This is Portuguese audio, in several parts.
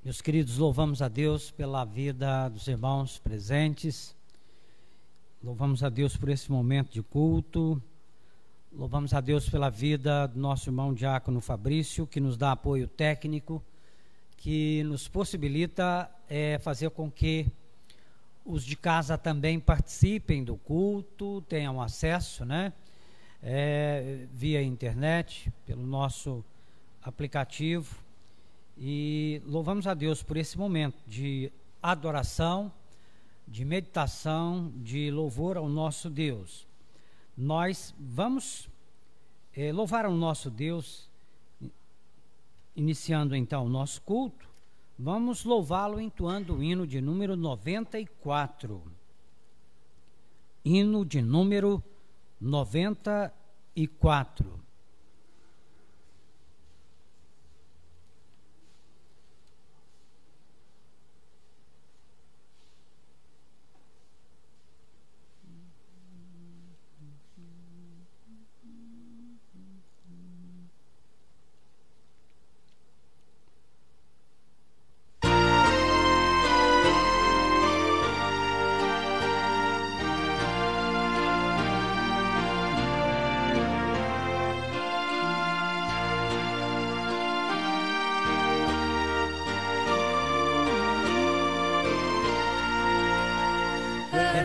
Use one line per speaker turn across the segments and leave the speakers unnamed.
Meus queridos, louvamos a Deus pela vida dos irmãos presentes, louvamos a Deus por esse momento de culto, louvamos a Deus pela vida do nosso irmão Diácono Fabrício, que nos dá apoio técnico, que nos possibilita fazer com que os de casa também participem do culto, tenham acesso, via internet, pelo nosso aplicativo. E louvamos a Deus por esse momento de adoração, de meditação, de louvor ao nosso Deus. Nós vamos louvar ao nosso Deus, iniciando então o nosso culto. Vamos louvá-lo entoando o hino de número 94. Hino de número 94.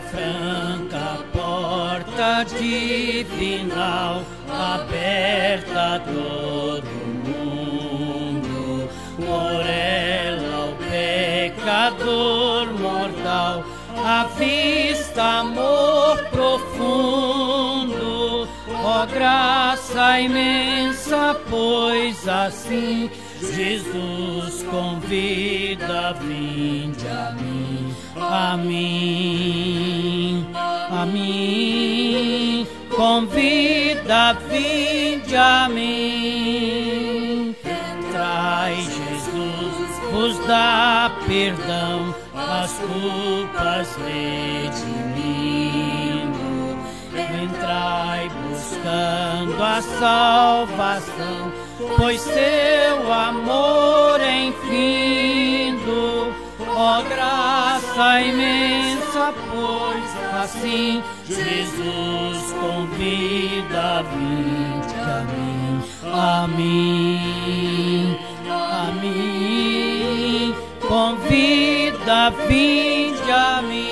Franca porta divinal, aberta a todo mundo, por ela o pecador mortal avista amor profundo. Ó graça imensa, pois assim Jesus convida, vinde a mim. A mim, a mim, convida, vinde a mim. Entrai, Jesus vos dá perdão, as culpas redimindo. Entrai buscando a salvação, pois seu amor é infindo. Ó graça imensa, pois assim Jesus convida, vinde a mim. A mim, a mim, convida, vinde a mim.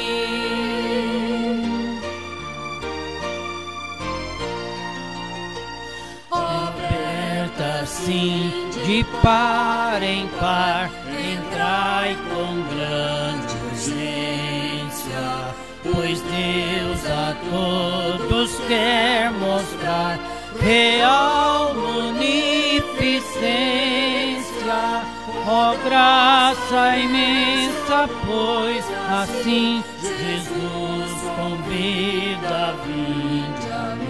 Aberta sim, de par em par, entrai com grande urgência, pois Deus a todos quer mostrar real munificência. Ó graça imensa, pois assim Jesus convida, vinde a mim.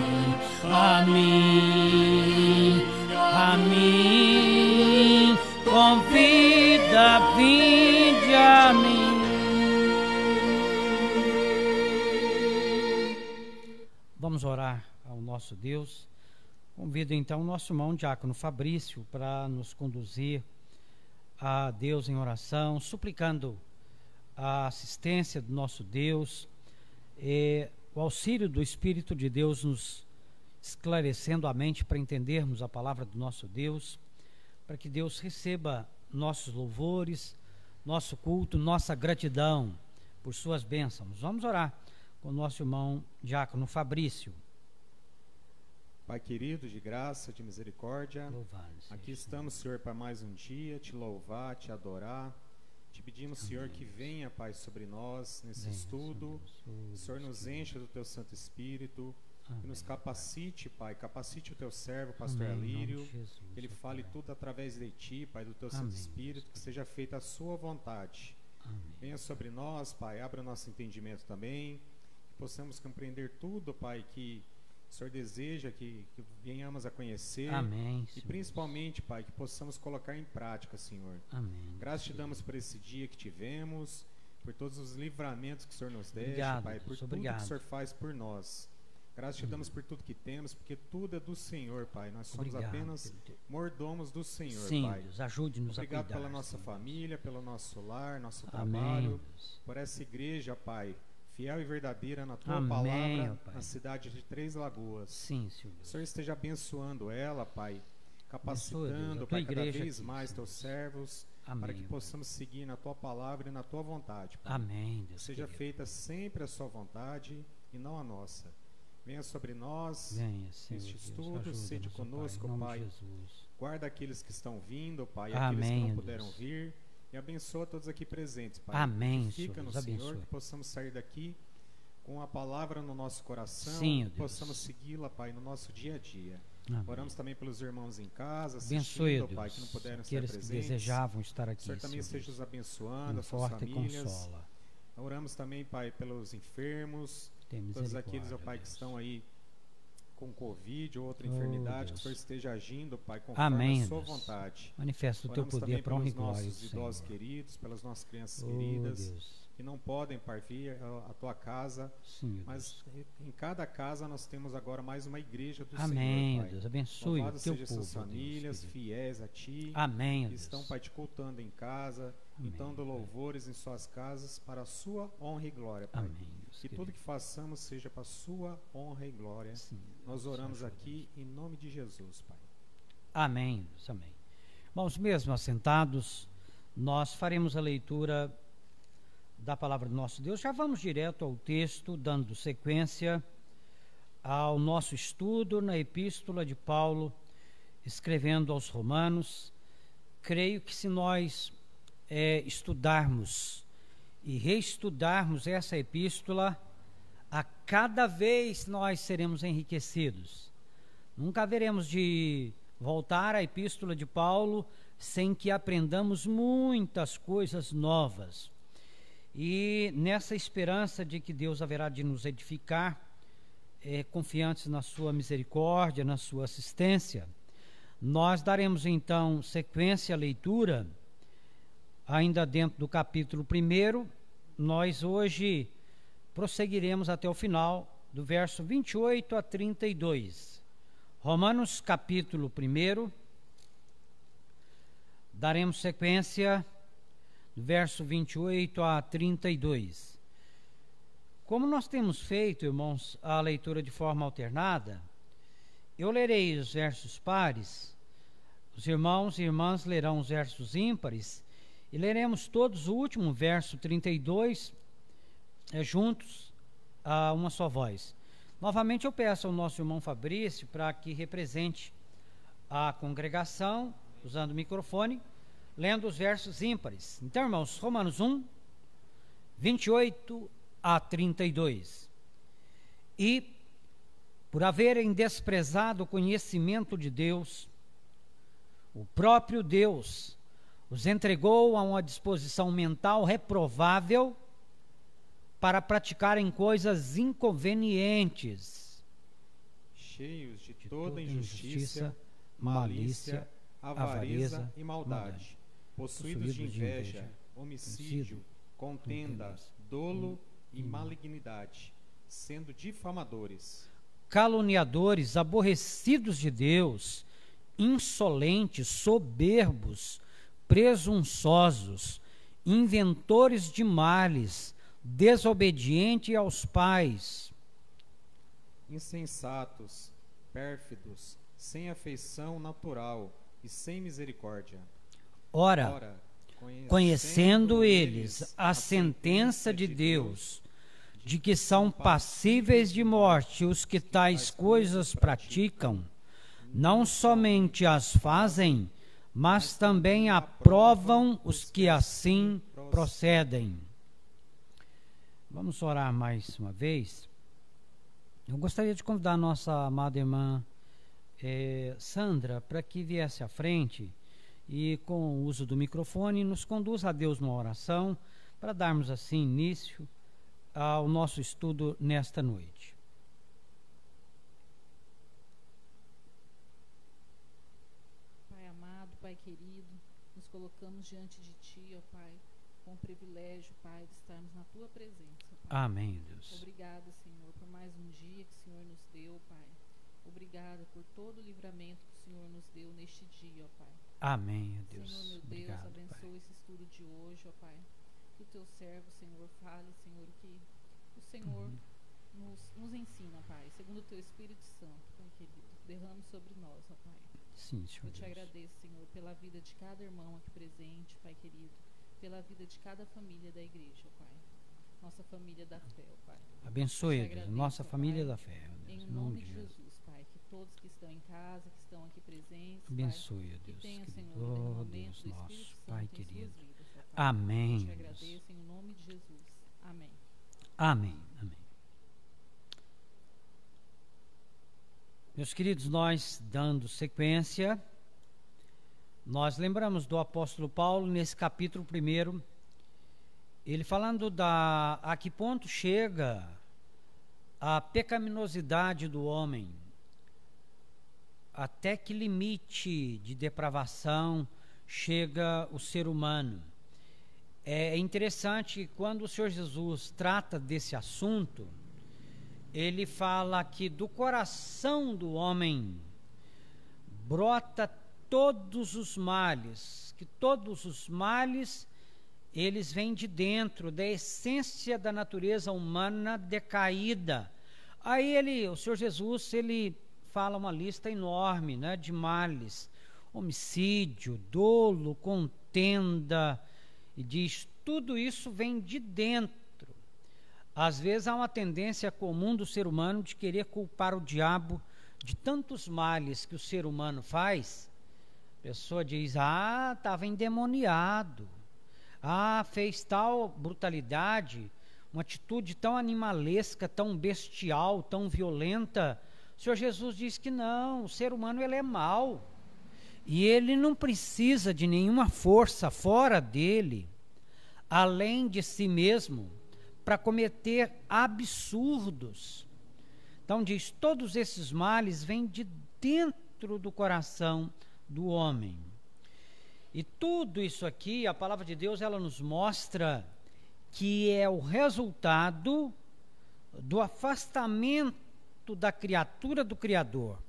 A mim, a mim, convida, vinde a mim.
Vamos orar ao nosso Deus. Convido então o nosso irmão Diácono Fabrício para nos conduzir a Deus em oração, suplicando a assistência do nosso Deus, o auxílio do Espírito de Deus nos esclarecendo a mente para entendermos a palavra do nosso Deus, para que Deus receba nossos louvores, nosso culto, nossa gratidão por suas bênçãos. Vamos orar com o nosso irmão Diácono Fabrício.
Pai querido, de graça, de misericórdia, aqui estamos, Senhor, para mais um dia, te louvar, te adorar. Te pedimos, Senhor, que venha, Pai, sobre nós nesse estudo. Senhor, nos encha do Teu Santo Espírito, que nos capacite, Pai, capacite o Teu servo, Pastor Alírio, que ele fale tudo através de Ti, Pai, do Teu Santo Espírito, que seja feita a Sua vontade. Venha sobre nós, Pai, abra o nosso entendimento também, que possamos compreender tudo, Pai, que o Senhor deseja que venhamos a conhecer.
Amém,
e principalmente, Pai, que possamos colocar em prática, Senhor.
Amém.
Graças te damos por esse dia que tivemos, por todos os livramentos que o Senhor nos deixa,
Obrigado,
Pai, por
Deus,
tudo
obrigado.
que o Senhor faz por nós. Graças te damos por tudo que temos, porque tudo é do Senhor, Pai. Nós somos apenas mordomos do Senhor,
sim,
Pai.
Deus, ajude-nos a cuidar.
Obrigado pela nossa família, pelo nosso lar, nosso
Amém,
trabalho,
Deus.
por essa igreja, Pai, fiel e verdadeira na Tua
Amém,
palavra,
Pai.
na cidade de Três Lagoas.
Sim, Senhor.
O Senhor esteja abençoando ela, Pai, capacitando,
Deus,
Pai, cada vez
aqui,
mais
Senhor.
Teus servos,
Amém,
para que
Pai.
possamos seguir na Tua palavra e na Tua vontade, Pai.
Amém, Deus.
Seja
querido.
feita sempre a Sua vontade e não a nossa. Venha sobre nós,
Venha, Senhor
neste
Deus,
estudo, seja
ajuda-nos, ó
conosco,
Pai, em nome
Pai.
de Jesus.
Guarda aqueles que estão vindo, Pai, e
Amém,
aqueles que não
Deus.
puderam vir. E abençoa todos aqui presentes, Pai.
Amém,
Fica
Senhor
no
Deus,
Senhor,
abençoe.
que possamos sair daqui com a palavra no nosso coração.
Sim,
que
Deus.
possamos segui-la, Pai, no nosso dia a dia.
Amém.
Oramos também pelos irmãos em casa,
Abençoe,
assistindo,
Deus,
Pai, que não puderam estar
aqueles que
presentes.
desejavam estar
O
aqui,
Senhor também
Senhor
esteja
Deus.
os abençoando, as suas
Conforta e
famílias.
consola.
Oramos também, Pai, pelos enfermos,
Tem
todos
misericórdia,
aqueles, ó Pai, que
Deus.
estão aí com Covid ou outra
Oh,
enfermidade, que o
Deus.
Senhor esteja agindo, Pai, conforme
Amém,
a sua
Deus.
vontade.
Manifesta o teu
Oramos
poder
também
para honra e
pelos
glória do
nossos
Senhor.
idosos queridos, pelas nossas crianças
Oh,
queridas,
Deus.
que não podem partir à tua casa,
Sim,
mas
Deus.
em cada casa nós temos agora mais uma igreja do
Amém,
Senhor, Pai.
Deus. Abençoe
Louvado
o teu
seja
povo,
essas famílias
Deus, querido.
fiéis a Ti,
Amém,
que
Deus.
estão, Pai, te cultuando em casa,
Amém,
então dando
Pai.
louvores em suas casas para a sua honra e glória, Pai.
Amém, Deus,
Que
querido.
tudo que façamos seja para a sua honra e glória.
Sim,
Nós
Deus,
oramos
ajuda.
aqui em nome de Jesus, Pai.
Amém, Deus, amém. Irmãos, mesmo assentados, nós faremos a leitura da palavra do nosso Deus. Já vamos direto ao texto, dando sequência ao nosso estudo na epístola de Paulo, escrevendo aos Romanos. Creio que se nós estudarmos e reestudarmos essa epístola, a cada vez nós seremos enriquecidos. Nunca haveremos de voltar à epístola de Paulo sem que aprendamos muitas coisas novas. E nessa esperança de que Deus haverá de nos edificar, confiantes na sua misericórdia, na sua assistência, nós daremos então sequência à leitura, ainda dentro do capítulo 1. Nós hoje prosseguiremos até o final, do verso 28 a 32. Romanos capítulo 1, daremos sequência do verso 28 a 32. Como nós temos feito, irmãos, a leitura de forma alternada, eu lerei os versos pares, os irmãos e irmãs lerão os versos ímpares, e leremos todos o último verso 32 juntos a uma só voz. Novamente eu peço ao nosso irmão Fabrício para que represente a congregação, usando o microfone, lendo os versos ímpares. Então, irmãos, Romanos 1, 28 a 32. E, por haverem desprezado o conhecimento de Deus, o próprio Deus os entregou a uma disposição mental reprovável para praticarem coisas inconvenientes,
cheios de toda injustiça,
malícia,
malícia, avareza e maldade, possuídos de inveja, homicídio, contenda, dolo e malignidade, sendo difamadores,
caluniadores, aborrecidos de Deus, insolentes, soberbos, presunçosos, inventores de males, desobedientes aos pais,
insensatos, pérfidos, sem afeição natural e sem misericórdia.
Ora, conhecendo eles a sentença de Deus, de que são passíveis de morte os que tais coisas praticam, não somente as fazem, mas também aprovam os que assim procedem. Vamos orar mais uma vez. Eu gostaria de convidar a nossa amada irmã Sandra para que viesse à frente e, com o uso do microfone, nos conduza a Deus numa oração para darmos assim início ao nosso estudo nesta noite.
Pai amado, Pai querido, nos colocamos diante de Ti, ó Pai, com o privilégio, Pai, de estarmos na Tua presença, Pai.
Amém, Deus.
Obrigada, Senhor, por mais um dia que o Senhor nos deu, Pai. Obrigada por todo o livramento que o Senhor nos deu neste dia, ó Pai.
Amém, Deus.
Senhor, meu Deus,
obrigado,
abençoa, Pai, esse estudo de hoje, ó Pai. Que o Teu servo, Senhor, fale, Senhor, que o Senhor nos ensina, Pai, segundo o Teu Espírito Santo, Pai querido. Derrame sobre nós, ó Pai.
Sim, Senhor.
Eu te agradeço, Senhor, pela vida de cada irmão aqui presente, Pai querido, pela vida de cada família da igreja, Pai. Nossa família da fé, ó Pai.
Abençoe, Deus, nossa família da fé, ó Deus,
em nome de Jesus, Pai, que todos que estão em casa, que estão aqui presentes,
abençoe,
Pai,
Deus,
que tenham, Senhor,
oh,
o derramamento
Deus
do
nosso,
Espírito
Pai
Santo em
querido.
suas vidas, ó Pai.
Amém.
Eu te agradeço em nome de Jesus. Amém.
Amém. Amém. Meus queridos, nós dando sequência, nós lembramos do apóstolo Paulo nesse capítulo 1, ele falando a que ponto chega a pecaminosidade do homem, até que limite de depravação chega o ser humano. É interessante, quando o Senhor Jesus trata desse assunto, ele fala que do coração do homem brota todos os males, que todos os males eles vêm de dentro, da essência da natureza humana decaída. Aí o Senhor Jesus, ele fala uma lista enorme, né, de males: homicídio, dolo, contenda, e diz, tudo isso vem de dentro. Às vezes há uma tendência comum do ser humano de querer culpar o diabo de tantos males que o ser humano faz. A pessoa diz, estava endemoniado, fez tal brutalidade, uma atitude tão animalesca, tão bestial, tão violenta. O Senhor Jesus diz que não, o ser humano ele é mau, e ele não precisa de nenhuma força fora dele, além de si mesmo, para cometer absurdos. Então diz, todos esses males vêm de dentro do coração do homem. E tudo isso aqui, a palavra de Deus, ela nos mostra que é o resultado do afastamento da criatura do Criador.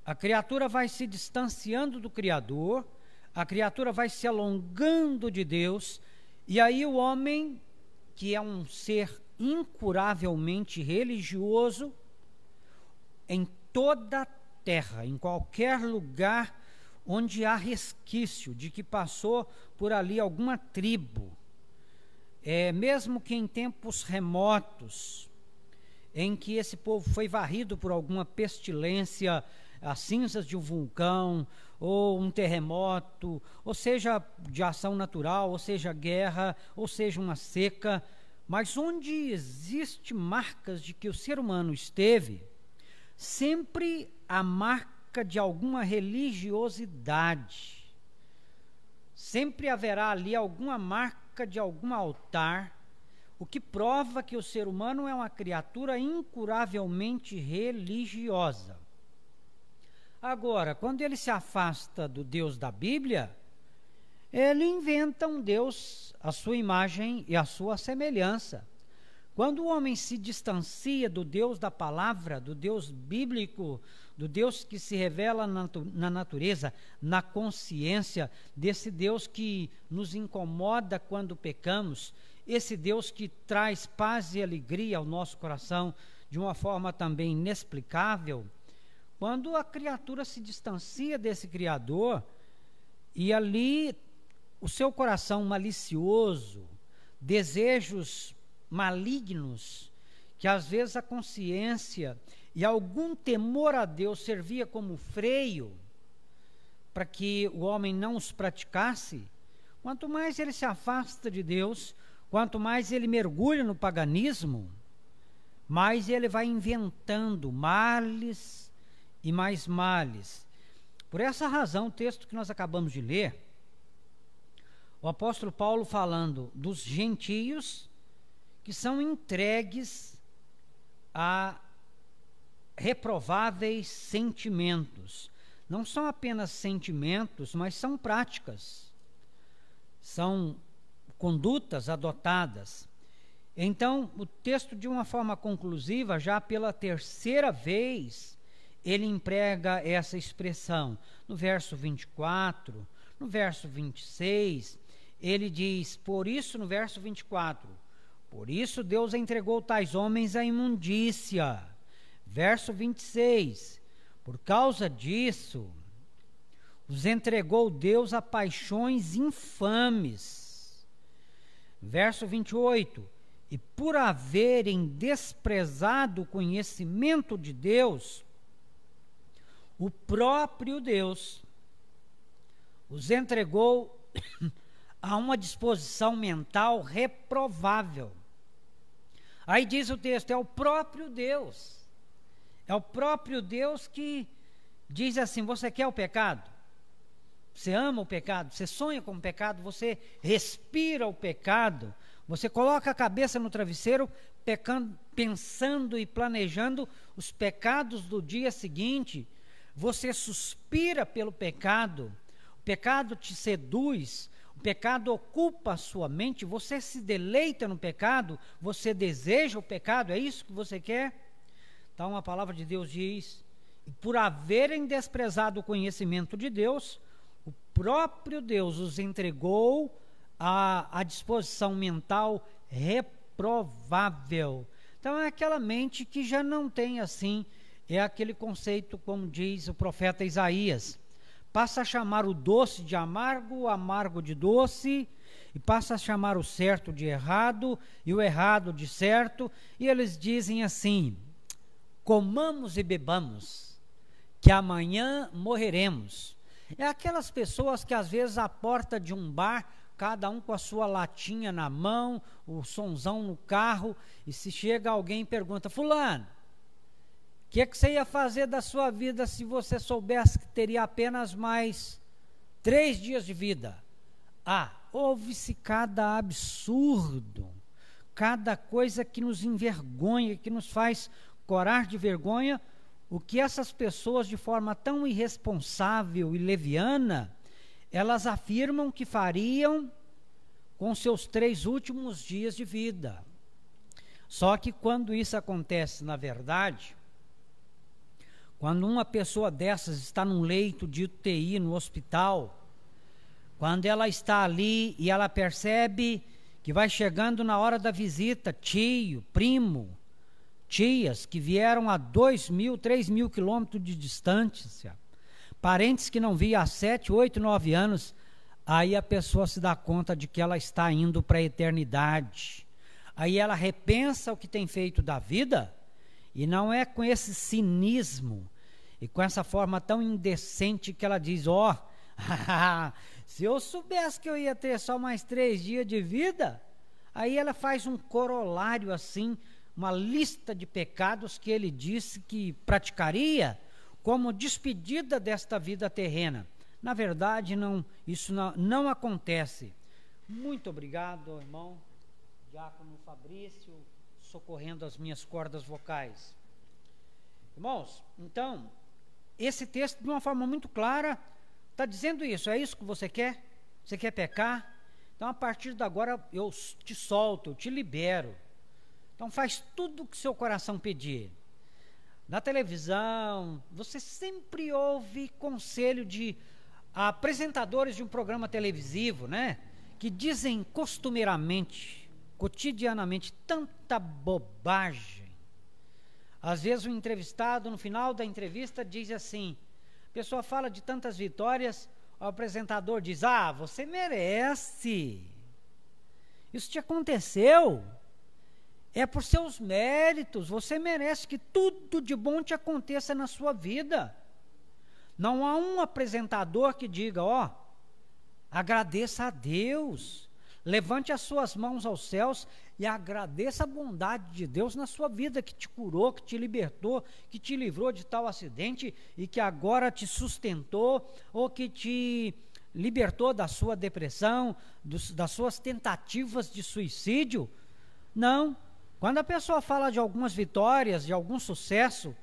A criatura vai se distanciando do Criador, a criatura vai se alongando de Deus, e aí o homem, que é um ser incuravelmente religioso, em toda a terra, em qualquer lugar onde há resquício de que passou por ali alguma tribo, mesmo que em tempos remotos, em que esse povo foi varrido por alguma pestilência, as cinzas de um vulcão, ou um terremoto, ou seja, de ação natural, ou seja, guerra, ou seja, uma seca, mas onde existe marcas de que o ser humano esteve, sempre há marca de alguma religiosidade, sempre haverá ali alguma marca de algum altar, o que prova que o ser humano é uma criatura incuravelmente religiosa. Agora, quando ele se afasta do Deus da Bíblia, ele inventa um Deus à sua imagem e à sua semelhança. Quando o homem se distancia do Deus da palavra, do Deus bíblico, do Deus que se revela na natureza, na consciência, desse Deus que nos incomoda quando pecamos, esse Deus que traz paz e alegria ao nosso coração de uma forma também inexplicável, quando a criatura se distancia desse Criador, e ali o seu coração malicioso, desejos malignos, que às vezes a consciência e algum temor a Deus servia como freio para que o homem não os praticasse, quanto mais ele se afasta de Deus, quanto mais ele mergulha no paganismo, mais ele vai inventando males e mais males. Por essa razão, o texto que nós acabamos de ler, o apóstolo Paulo falando dos gentios que são entregues a reprováveis sentimentos. Não são apenas sentimentos, mas são práticas. São condutas adotadas. Então, o texto, de uma forma conclusiva, já pela terceira vez, ele emprega essa expressão. No verso 24, no verso 26, ele diz, por isso, no verso 24, por isso Deus entregou tais homens à imundícia. Verso 26, por causa disso, os entregou Deus a paixões infames. Verso 28, e por haverem desprezado o conhecimento de Deus, o próprio Deus os entregou a uma disposição mental reprovável. Aí diz o texto, é o próprio Deus. É o próprio Deus que diz assim, você quer o pecado? Você ama o pecado? Você sonha com o pecado? Você respira o pecado? Você coloca a cabeça no travesseiro pensando e planejando os pecados do dia seguinte? Você suspira pelo pecado? O pecado te seduz? O pecado ocupa a sua mente? Você se deleita no pecado? Você deseja o pecado? É isso que você quer? Então a palavra de Deus diz, por haverem desprezado o conhecimento de Deus, o próprio Deus os entregou à disposição mental reprovável. Então é aquela mente que já não tem assim, é aquele conceito, como diz o profeta Isaías, passa a chamar o doce de amargo, o amargo de doce, e passa a chamar o certo de errado, e o errado de certo, e eles dizem assim, comamos e bebamos, que amanhã morreremos. É aquelas pessoas que às vezes à porta de um bar, cada um com a sua latinha na mão, o sonzão no carro, e se chega alguém e pergunta, fulano, o que você ia fazer da sua vida se você soubesse que teria apenas mais 3 dias de vida? Ah, ouve-se cada absurdo, cada coisa que nos envergonha, que nos faz corar de vergonha, o que essas pessoas de forma tão irresponsável e leviana, elas afirmam que fariam com seus 3 últimos dias de vida. Só que quando isso acontece na verdade, quando uma pessoa dessas está num leito de UTI no hospital, quando ela está ali e ela percebe que vai chegando na hora da visita, tio, primo, tias que vieram a 2.000, 3.000 quilômetros de distância, parentes que não via há 7, 8, 9 anos, aí a pessoa se dá conta de que ela está indo para a eternidade. Aí ela repensa o que tem feito da vida, e não é com esse cinismo e com essa forma tão indecente que ela diz, se eu soubesse que eu ia ter só mais 3 dias de vida, aí ela faz um corolário assim, uma lista de pecados que ele disse que praticaria como despedida desta vida terrena. Na verdade, isso não acontece. Muito obrigado, irmão Diácono Fabrício, socorrendo as minhas cordas vocais. Irmãos, então, esse texto, de uma forma muito clara, está dizendo isso. É isso que você quer? Você quer pecar? Então, a partir de agora, eu te solto, eu te libero. Então faz tudo o que seu coração pedir. Na televisão, você sempre ouve conselho de apresentadores de um programa televisivo, né? Que dizem costumeiramente, cotidianamente, tanta bobagem. Às vezes o entrevistado, no final da entrevista, diz assim, a pessoa fala de tantas vitórias, o apresentador diz, você merece. Isso te aconteceu. É por seus méritos, você merece que tudo de bom te aconteça na sua vida. Não há um apresentador que diga, agradeça a Deus, levante as suas mãos aos céus e agradeça a bondade de Deus na sua vida, que te curou, que te libertou, que te livrou de tal acidente e que agora te sustentou, ou que te libertou da sua depressão, das suas tentativas de suicídio. Não. Quando a pessoa fala de algumas vitórias, de algum sucesso,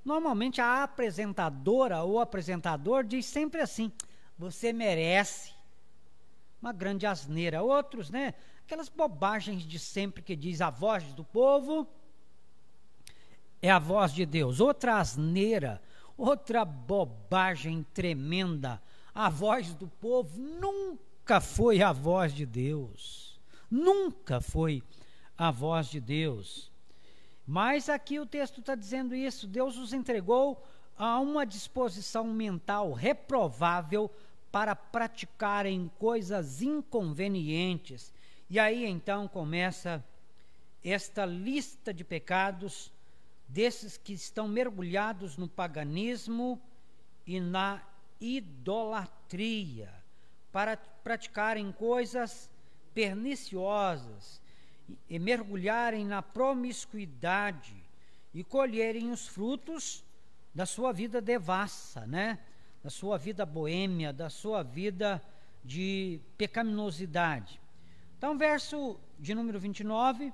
normalmente a apresentadora ou apresentador diz sempre assim, você merece, uma grande asneira. Outros, né, aquelas bobagens de sempre que diz a voz do povo é a voz de Deus. Outra asneira, outra bobagem tremenda. A voz do povo nunca foi a voz de Deus. Nunca foi a voz de Deus. Mas aqui o texto está dizendo isso. Deus os entregou a uma disposição mental reprovável para praticarem coisas inconvenientes. E aí então começa esta lista de pecados desses que estão mergulhados no paganismo e na idolatria, para praticarem coisas perniciosas e mergulharem na promiscuidade e colherem os frutos da sua vida devassa, né? Da sua vida boêmia, da sua vida de pecaminosidade. Então, verso de número 29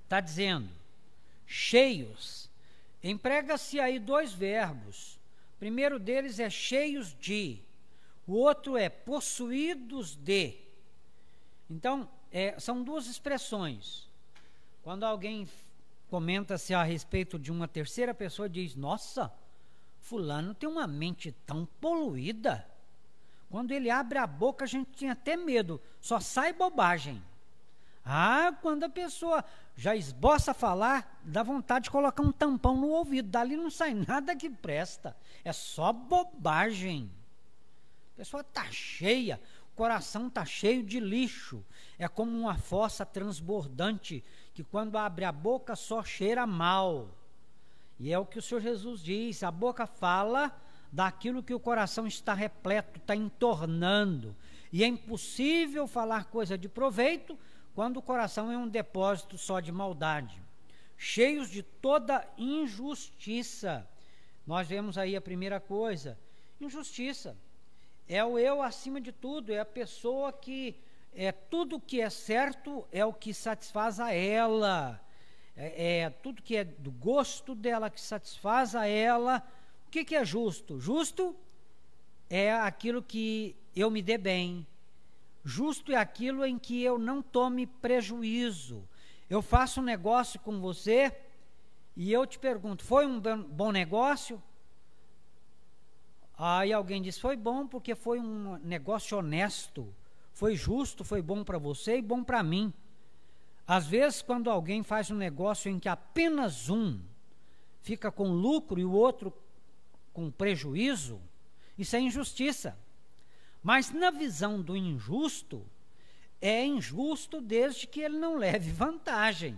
está dizendo: cheios. Emprega-se aí dois verbos. O primeiro deles é cheios de, o outro é possuídos de. Então, são duas expressões. Quando alguém comenta-se a respeito de uma terceira pessoa, diz: nossa, fulano tem uma mente tão poluída. Quando ele abre a boca, a gente tinha até medo, só sai bobagem. Quando a pessoa já esboça a falar, dá vontade de colocar um tampão no ouvido, dali não sai nada que presta, é só bobagem. A pessoa está cheia, o coração está cheio de lixo, é como uma fossa transbordante, que quando abre a boca só cheira mal. E é o que o Senhor Jesus diz: a boca fala daquilo que o coração está repleto, está entornando, e é impossível falar coisa de proveito quando o coração é um depósito só de maldade, cheios de toda injustiça. Nós vemos aí a primeira coisa: injustiça. É o eu acima de tudo, é a pessoa que tudo que é certo é o que satisfaz a ela, tudo que é do gosto dela que satisfaz a ela. O que é justo? Justo é aquilo que eu me dê bem. Justo é aquilo em que eu não tome prejuízo. Eu faço um negócio com você e eu te pergunto: foi um bom negócio? Aí alguém diz: foi bom porque foi um negócio honesto, foi justo, foi bom para você e bom para mim. Às vezes, quando alguém faz um negócio em que apenas um fica com lucro e o outro com prejuízo, isso é injustiça. Mas na visão do injusto, é injusto desde que ele não leve vantagem.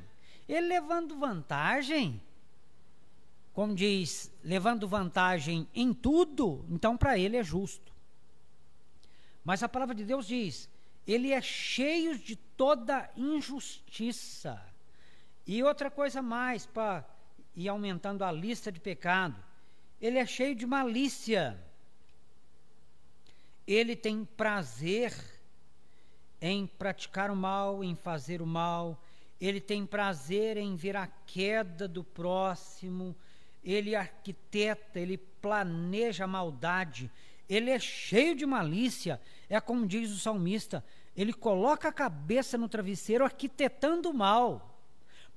Ele levando vantagem, como diz, levando vantagem em tudo, então para ele é justo. Mas a palavra de Deus diz: ele é cheio de toda injustiça. E outra coisa mais, para ir aumentando a lista de pecado: ele é cheio de malícia. Ele tem prazer em praticar o mal, em fazer o mal. Ele tem prazer em ver a queda do próximo. Ele arquiteta, ele planeja a maldade. Ele é cheio de malícia. É como diz o salmista: ele coloca a cabeça no travesseiro arquitetando o mal,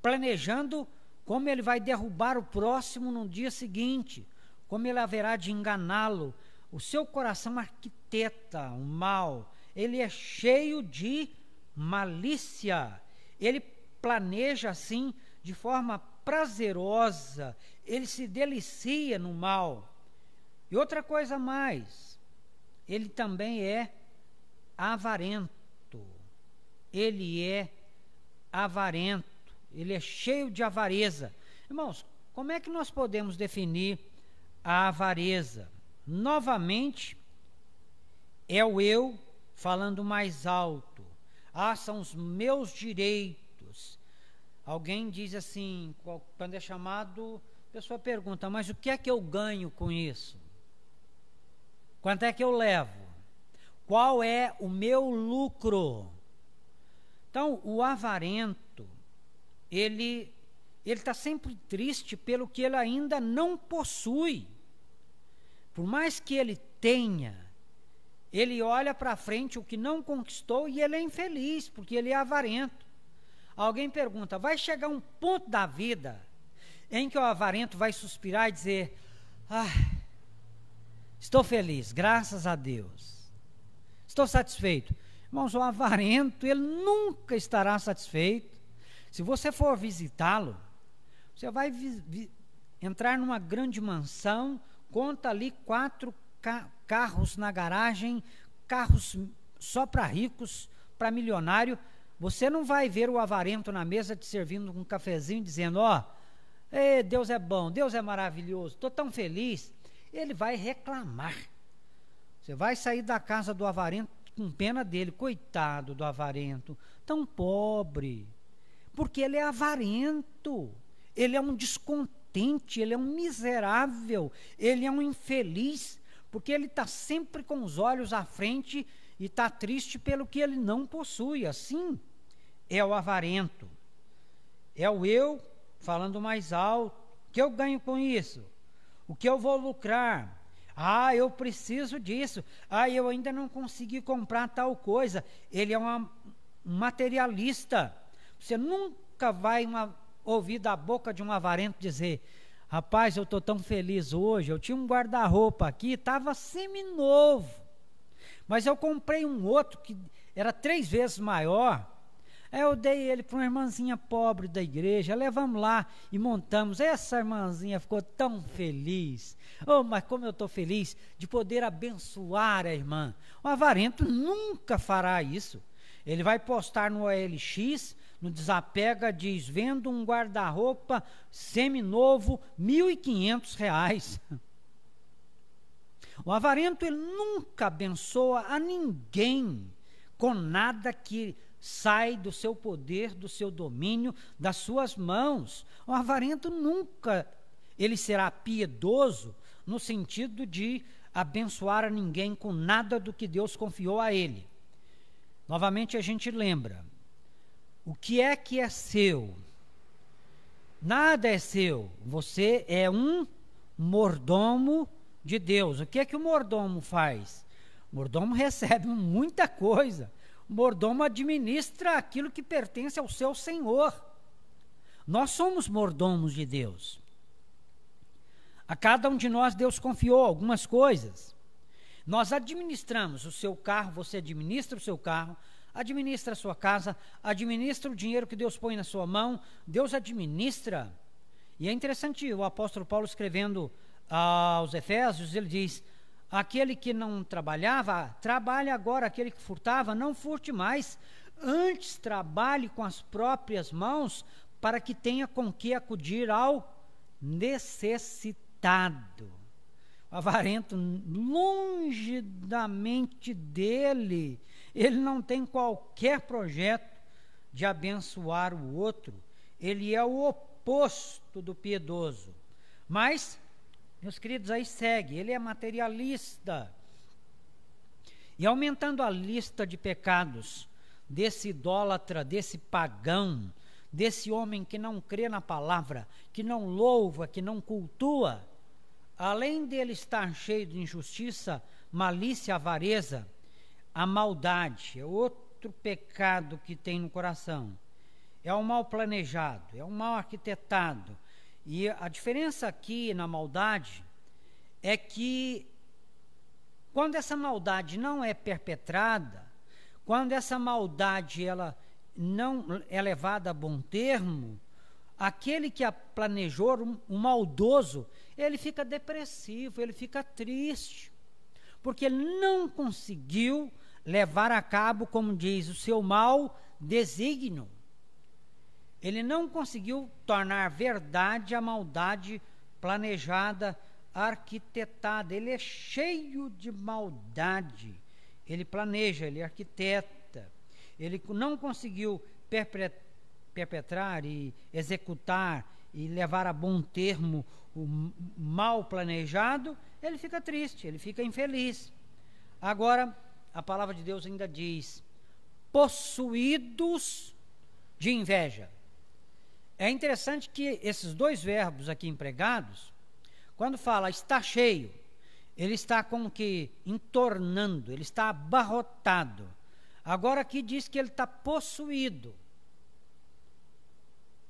planejando como ele vai derrubar o próximo no dia seguinte, como ele haverá de enganá-lo. O seu coração arquiteta o mal. Ele é cheio de malícia. Ele planeja assim de forma prazerosa. Ele se delicia no mal. E outra coisa mais: ele também é avarento. Ele é avarento. Ele é cheio de avareza. Irmãos, como é que nós podemos definir a avareza? Novamente, é o eu falando mais alto. São os meus direitos. Alguém diz assim, quando é chamado, a pessoa pergunta: mas o que é que eu ganho com isso? Quanto é que eu levo? Qual é o meu lucro? Então, o avarento, ele está sempre triste pelo que ele ainda não possui. Por mais que ele tenha, Ele olha para frente o que não conquistou e ele é infeliz, porque ele é avarento. Alguém pergunta, vai chegar um ponto da vida em que o avarento vai suspirar e dizer, estou feliz, graças a Deus, estou satisfeito. Irmãos, o avarento, ele nunca estará satisfeito. Se você for visitá-lo, você vai entrar numa grande mansão, conta ali 4 carros na garagem, carros só para ricos, para milionário. Você não vai ver o avarento na mesa te servindo um cafezinho, dizendo, Deus é bom, Deus é maravilhoso, estou tão feliz. Ele vai reclamar. Você vai sair da casa do avarento com pena dele, coitado do avarento, tão pobre, porque ele é avarento, ele é um descontente, ele é um miserável, ele é um infeliz, porque ele está sempre com os olhos à frente e está triste pelo que ele não possui. Assim é o avarento, é o eu falando mais alto. O que eu ganho com isso? O que eu vou lucrar? Eu preciso disso. Eu ainda não consegui comprar tal coisa. Ele é um materialista. Você nunca vai ouvir da boca de um avarento dizer, rapaz, eu estou tão feliz hoje, eu tinha um guarda-roupa aqui, estava seminovo, mas eu comprei um outro que era 3 vezes maior. Eu dei ele para uma irmãzinha pobre da igreja, levamos lá e montamos. Essa irmãzinha ficou tão feliz. Mas como eu estou feliz de poder abençoar a irmã. O avarento nunca fará isso. Ele vai postar no OLX, no Desapega, diz, vendo um guarda-roupa seminovo, R$1.500. O avarento, ele nunca abençoa a ninguém com nada que sai do seu poder, do seu domínio, das suas mãos. O avarento nunca, ele será piedoso no sentido de abençoar a ninguém com nada do que Deus confiou a ele. Novamente a gente lembra, o que é seu? Nada é seu, você é um mordomo de Deus. O que é que o mordomo faz? O mordomo recebe muita coisa. O mordomo administra aquilo que pertence ao seu Senhor. Nós somos mordomos de Deus. A cada um de nós Deus confiou algumas coisas. Nós administramos o seu carro, você administra o seu carro, administra a sua casa, administra o dinheiro que Deus põe na sua mão, Deus administra. E é interessante, o apóstolo Paulo escrevendo aos Efésios, ele diz, aquele que não trabalhava, trabalhe agora, aquele que furtava, não furte mais, antes trabalhe com as próprias mãos, para que tenha com que acudir ao necessitado. O avarento, longe da mente dele, ele não tem qualquer projeto de abençoar o outro, ele é o oposto do piedoso. Mas, meus queridos, aí segue, ele é materialista. E aumentando a lista de pecados desse idólatra, desse pagão, desse homem que não crê na palavra, que não louva, que não cultua, além dele estar cheio de injustiça, malícia, avareza, a maldade é outro pecado que tem no coração. É o mal planejado, é o mal arquitetado. E a diferença aqui na maldade é que quando essa maldade não é perpetrada, quando essa maldade ela não é levada a bom termo, aquele que a planejou, o maldoso, ele fica depressivo, ele fica triste, porque ele não conseguiu levar a cabo, como diz, o seu mau desígnio. Ele não conseguiu tornar verdade a maldade planejada, arquitetada. Ele é cheio de maldade. Ele planeja, ele arquiteta. Ele não conseguiu perpetrar e executar e levar a bom termo o mal planejado. Ele fica triste, ele fica infeliz. Agora, a palavra de Deus ainda diz, possuídos de inveja. É interessante que esses dois verbos aqui empregados, quando fala está cheio, ele está como que entornando, ele está abarrotado. Agora aqui diz que ele está possuído.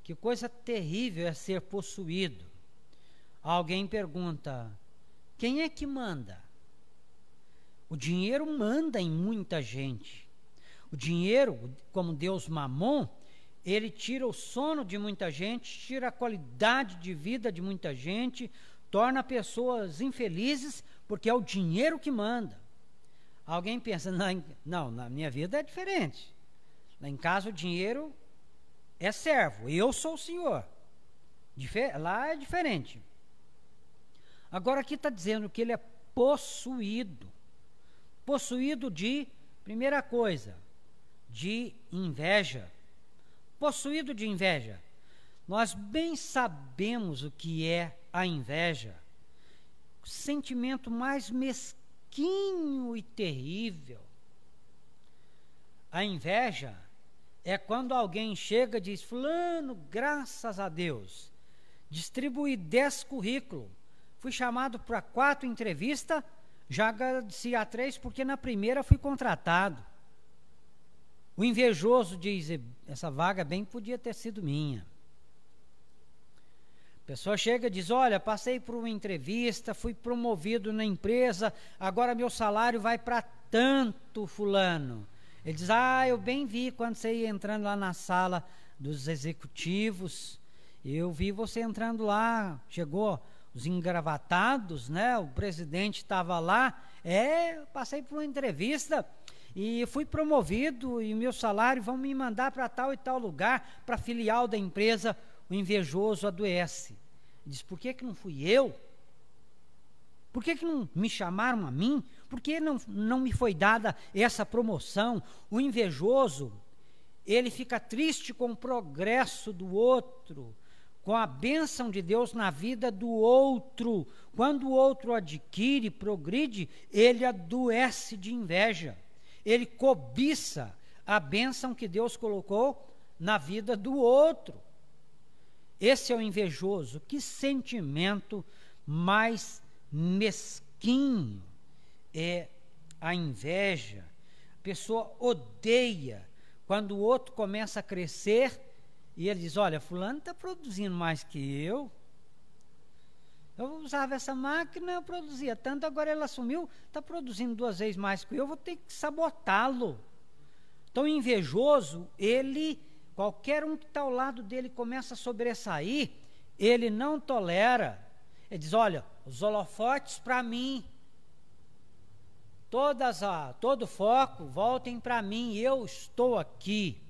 Que coisa terrível é ser possuído. Alguém pergunta, quem é que manda? O dinheiro manda em muita gente. O dinheiro, como Deus Mamon, ele tira o sono de muita gente, tira a qualidade de vida de muita gente, torna pessoas infelizes, porque é o dinheiro que manda. Alguém pensa, não, na minha vida é diferente. Lá em casa o dinheiro é servo, eu sou o senhor. Lá é diferente. Agora aqui está dizendo que ele é possuído. Possuído de, primeira coisa, de inveja. Possuído de inveja. Nós bem sabemos o que é a inveja. O sentimento mais mesquinho e terrível. A inveja é quando alguém chega e diz, fulano, graças a Deus, distribuí 10 currículos, fui chamado para 4 entrevistas, já agradeci a 3 porque na primeira fui contratado. O invejoso diz, essa vaga bem podia ter sido minha. A pessoa chega e diz, olha, passei por uma entrevista, fui promovido na empresa, agora meu salário vai para tanto, fulano. Ele diz, eu bem vi quando você ia entrando lá na sala dos executivos, eu vi você entrando lá, chegou os engravatados, né? O presidente estava lá, passei por uma entrevista e fui promovido e meu salário vão me mandar para tal e tal lugar, para filial da empresa. O invejoso adoece. Diz, por que não fui eu? Por que não me chamaram a mim? Por que não me foi dada essa promoção? O invejoso, ele fica triste com o progresso do outro, com a bênção de Deus na vida do outro. Quando o outro adquire, progride, ele adoece de inveja. Ele cobiça a bênção que Deus colocou na vida do outro. Esse é o invejoso. Que sentimento mais mesquinho é a inveja. A pessoa odeia quando o outro começa a crescer e ele diz, olha, fulano está produzindo mais que eu usava essa máquina, eu produzia tanto, agora ele assumiu, está produzindo 2 vezes mais que eu vou ter que sabotá-lo. Então, invejoso, qualquer um que está ao lado dele começa a sobressair, ele não tolera. Ele diz, olha, os holofotes para mim, todo foco, voltem para mim, eu estou aqui.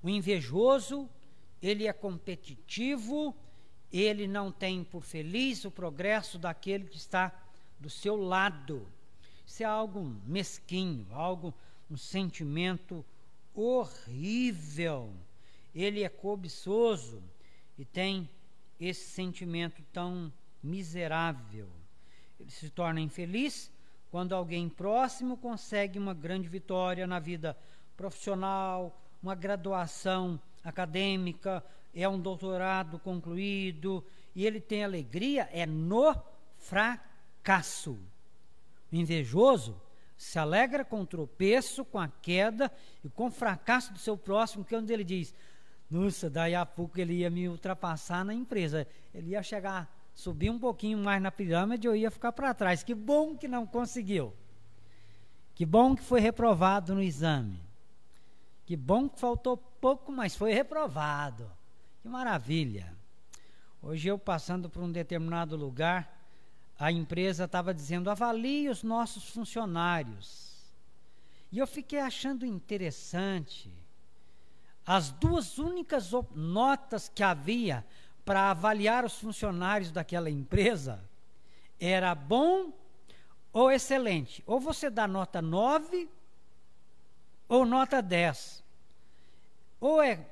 O invejoso, ele é competitivo, ele não tem por feliz o progresso daquele que está do seu lado. Isso é algo mesquinho, um sentimento horrível. Ele é cobiçoso e tem esse sentimento tão miserável. Ele se torna infeliz quando alguém próximo consegue uma grande vitória na vida profissional, uma graduação acadêmica, um doutorado concluído, e ele tem alegria no fracasso. O invejoso se alegra com o tropeço, com a queda e com o fracasso do seu próximo, que é onde ele diz, nossa, daí a pouco ele ia me ultrapassar na empresa, ele ia subir um pouquinho mais na pirâmide, eu ia ficar para trás. Que bom que não conseguiu. Que bom que foi reprovado no exame. Que bom que faltou pouco, mas foi reprovado. Que maravilha. Hoje eu passando por um determinado lugar, a empresa estava dizendo, avalie os nossos funcionários. E eu fiquei achando interessante, as 2 únicas notas que havia para avaliar os funcionários daquela empresa, era bom ou excelente. Ou você dá nota 9, ou nota 10. Ou é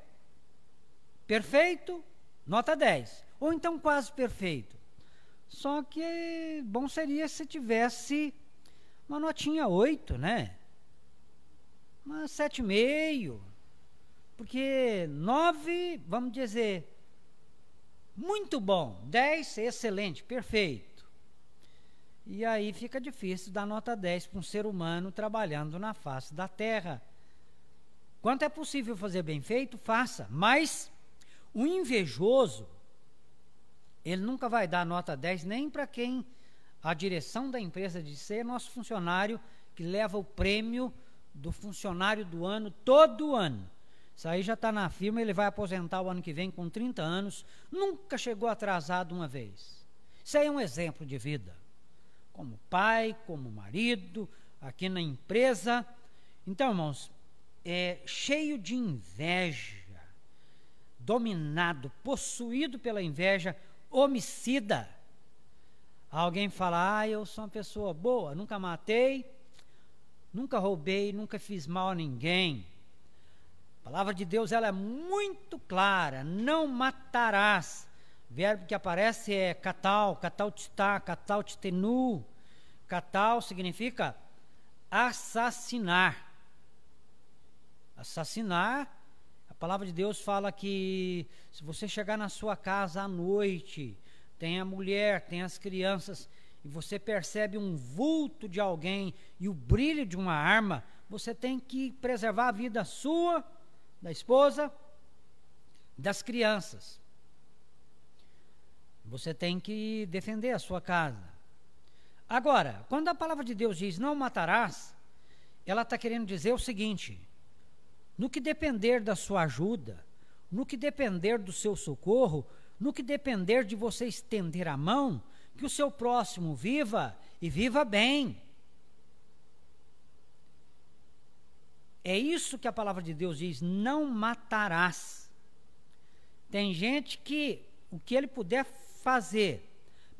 perfeito, nota 10. Ou então quase perfeito. Só que bom seria se tivesse uma notinha 8, né? Uma 7,5. Porque 9, vamos dizer, muito bom. 10, excelente, perfeito. E aí fica difícil dar nota 10 para um ser humano trabalhando na face da terra. Quanto é possível fazer bem feito, faça. Mas o invejoso, ele nunca vai dar nota 10 nem para quem a direção da empresa diz ser nosso funcionário, que leva o prêmio do funcionário do ano todo ano. Isso aí já está na firma, ele vai aposentar o ano que vem com 30 anos, nunca chegou atrasado uma vez. Isso aí é um exemplo de vida. Como pai, como marido, aqui na empresa. Então, irmãos, cheio de inveja, dominado, possuído pela inveja, homicida. Alguém fala, eu sou uma pessoa boa, nunca matei, nunca roubei, nunca fiz mal a ninguém. A palavra de Deus, ela é muito clara, não matarás. O verbo que aparece é katal, kataltitá, kataltitenu. Katal significa assassinar. Assassinar, a palavra de Deus fala que se você chegar na sua casa à noite, tem a mulher, tem as crianças, e você percebe um vulto de alguém e o brilho de uma arma, você tem que preservar a vida sua, da esposa, das crianças. Você tem que defender a sua casa. Agora, quando a palavra de Deus diz não matarás, ela está querendo dizer o seguinte: no que depender da sua ajuda, no que depender do seu socorro, no que depender de você estender a mão, que o seu próximo viva e viva bem. É isso que a palavra de Deus diz, não matarás. Tem gente que o que ele puder fazer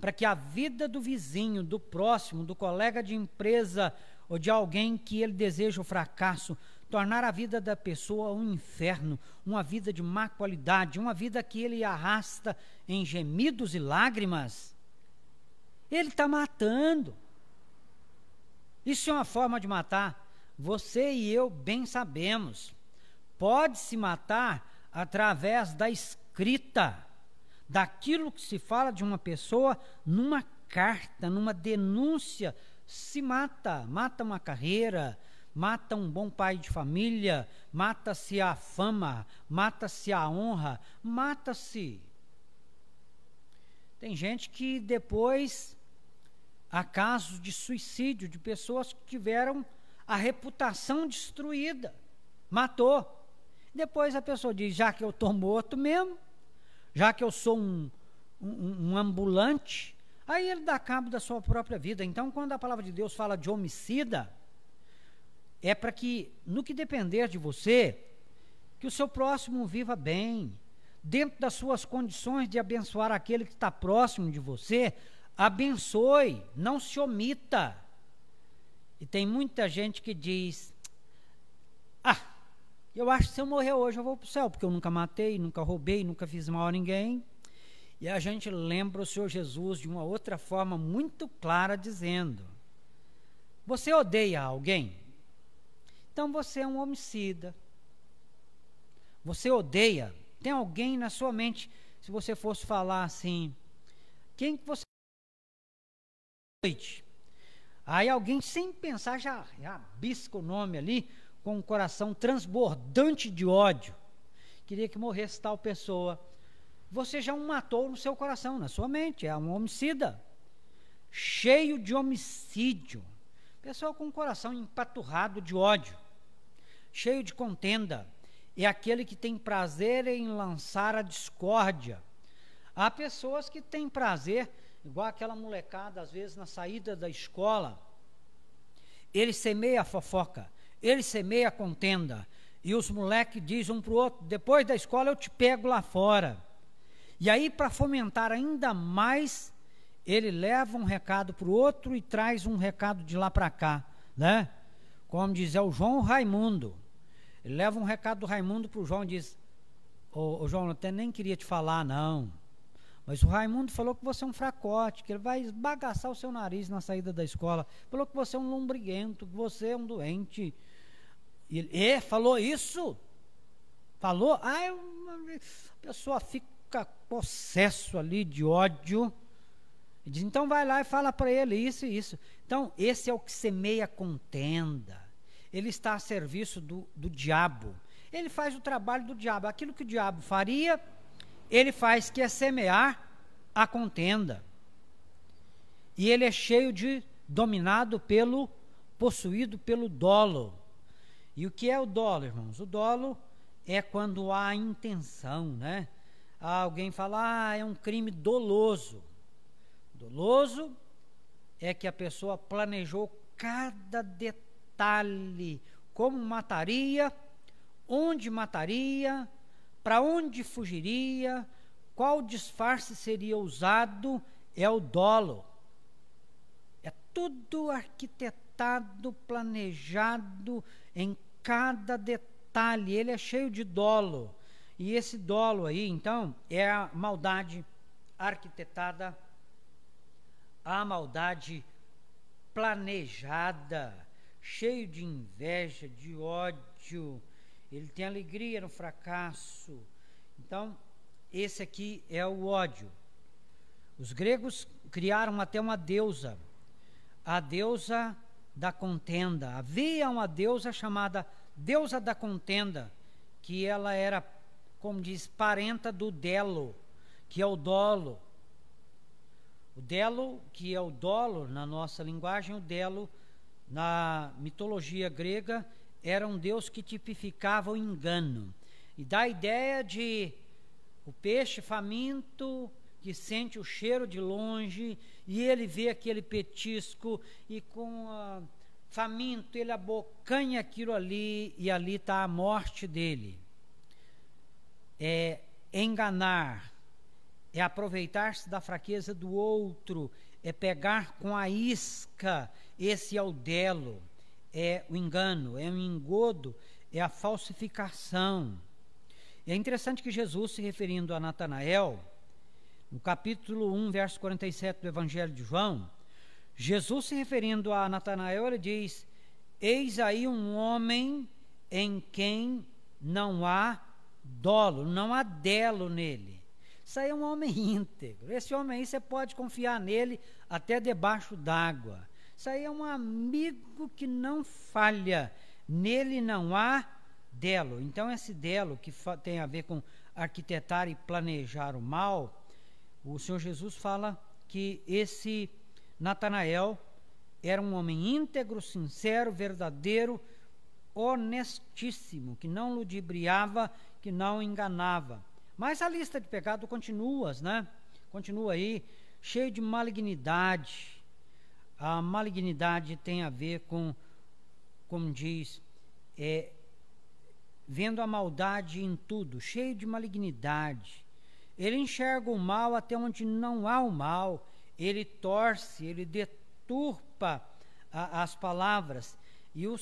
para que a vida do vizinho, do próximo, do colega de empresa ou de alguém que ele deseja o fracasso, tornar a vida da pessoa um inferno, uma vida de má qualidade, uma vida que ele arrasta em gemidos e lágrimas, ele está matando. Isso é uma forma de matar. Você e eu bem sabemos. Pode-se matar através da escrita, daquilo que se fala de uma pessoa numa carta, numa denúncia. Se mata uma carreira, mata um bom pai de família, mata-se a fama, mata-se a honra, mata-se. Tem gente que depois, há casos de suicídio, de pessoas que tiveram a reputação destruída, matou. Depois a pessoa diz, já que eu estou morto mesmo, já que eu sou um ambulante, aí ele dá cabo da sua própria vida. Então, quando a palavra de Deus fala de homicida, é para que, no que depender de você, que o seu próximo viva bem, dentro das suas condições de abençoar aquele que está próximo de você, abençoe, não se omita. E tem muita gente que diz, eu acho que se eu morrer hoje eu vou para o céu, porque eu nunca matei, nunca roubei, nunca fiz mal a ninguém. E a gente lembra o Senhor Jesus de uma outra forma muito clara, dizendo, você odeia alguém? Então você é um homicida. Você odeia? Tem alguém na sua mente, se você fosse falar assim, quem que você noite? Aí alguém, sem pensar, já rabisca o nome ali, com um coração transbordante de ódio. Queria que morresse tal pessoa. Você já o matou no seu coração, na sua mente. É um homicida. Cheio de homicídio. Pessoa com o coração empaturrado de ódio. Cheio de contenda. É aquele que tem prazer em lançar a discórdia. Há pessoas que têm prazer, igual aquela molecada, às vezes, na saída da escola. Ele semeia a fofoca. Ele semeia a contenda, e os moleques dizem um para o outro, depois da escola eu te pego lá fora. E aí, para fomentar ainda mais, ele leva um recado para o outro e traz um recado de lá para cá, né? Como diz, é o João Raimundo. Ele leva um recado do Raimundo para o João e diz, ô João, eu até nem queria te falar não, mas o Raimundo falou que você é um fracote, que ele vai esbagaçar o seu nariz na saída da escola, falou que você é um lombriguento, que você é um doente. E ele, falou isso? Falou? A pessoa fica possesso ali de ódio, Ele diz, então vai lá e fala para ele isso e isso. Então, esse é o que semeia contenda. Ele está a serviço do diabo. Ele faz o trabalho do diabo. Aquilo que o diabo faria, ele faz, que é semear a contenda. E ele é cheio de, possuído pelo dolo. E o que é o dolo, irmãos? O dolo é quando há intenção, né? Alguém fala, é um crime doloso. Doloso é que a pessoa planejou cada detalhe, como mataria, onde mataria, para onde fugiria, qual disfarce seria usado, é o dolo. É tudo arquitetado, planejado em cada detalhe, ele é cheio de dolo. E esse dolo aí, então, é a maldade arquitetada, a maldade planejada, cheio de inveja, de ódio. Ele tem alegria no fracasso. Então, esse aqui é o ódio. Os gregos criaram até uma deusa, a deusa da contenda. Havia uma deusa chamada deusa da contenda, que ela era, como diz, parenta do Delo, que é o dolo. O Delo, que é o dolo na nossa linguagem, o Delo, na mitologia grega, era um deus que tipificava o engano. E dá a ideia de o peixe faminto, que sente o cheiro de longe, e ele vê aquele petisco, e faminto, ele abocanha aquilo ali, e ali está a morte dele. É enganar, é aproveitar-se da fraqueza do outro, é pegar com a isca, esse é o delo, é o engano, é o engodo, é a falsificação. É interessante que Jesus, se referindo a Natanael, no capítulo 1, verso 47 do Evangelho de João, Jesus, se referindo a Natanael, ele diz, eis aí um homem em quem não há dolo, não há delo nele. Isso aí é um homem íntegro. Esse homem aí você pode confiar nele até debaixo d'água. Isso aí é um amigo que não falha. Nele não há delo. Então esse delo que tem a ver com arquitetar e planejar o mal, o Senhor Jesus fala que esse Natanael era um homem íntegro, sincero, verdadeiro, honestíssimo, que não ludibriava, que não enganava. Mas a lista de pecado continua, né? Continua aí, cheio de malignidade. A malignidade tem a ver com, como diz, vendo a maldade em tudo, cheio de malignidade. Ele enxerga o mal até onde não há o mal. Ele torce, ele deturpa as palavras. E o